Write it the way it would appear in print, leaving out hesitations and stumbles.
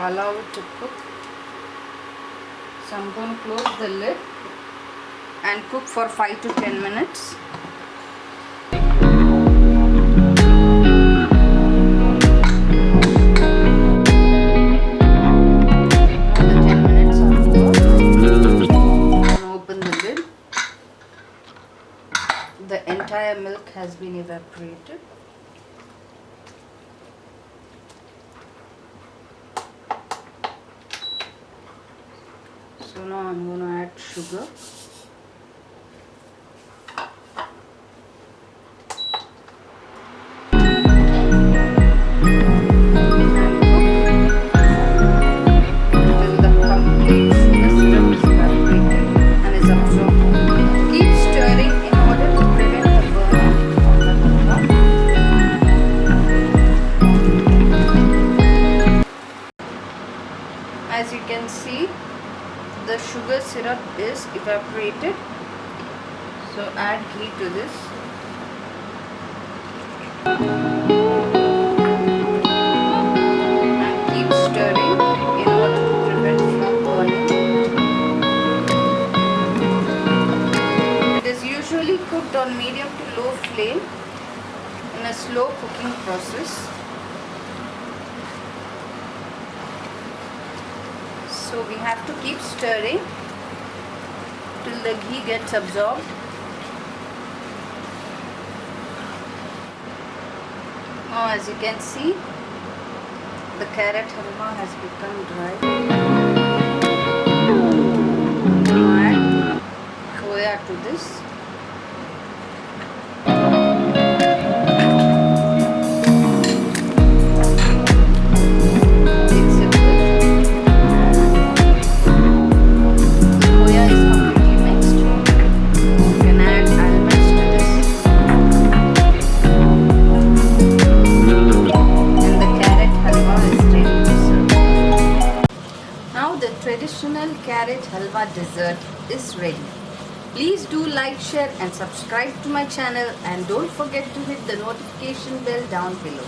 allow it to cook. So I'm going to close the lid and cook for 5 to 10 minutes. The entire milk has been evaporated. So now I'm going to add sugar. As you can see, the sugar syrup is evaporated. So add ghee to this. And keep stirring in order to prevent from burning. It is usually cooked on medium to low flame in a slow cooking process. So we have to keep stirring till the ghee gets absorbed. Now as you can see, the carrot halwa has become dry. Now add khoya to this. Traditional carrot halwa dessert is ready. Please do like, share and subscribe to my channel, and don't forget to hit the notification bell down below.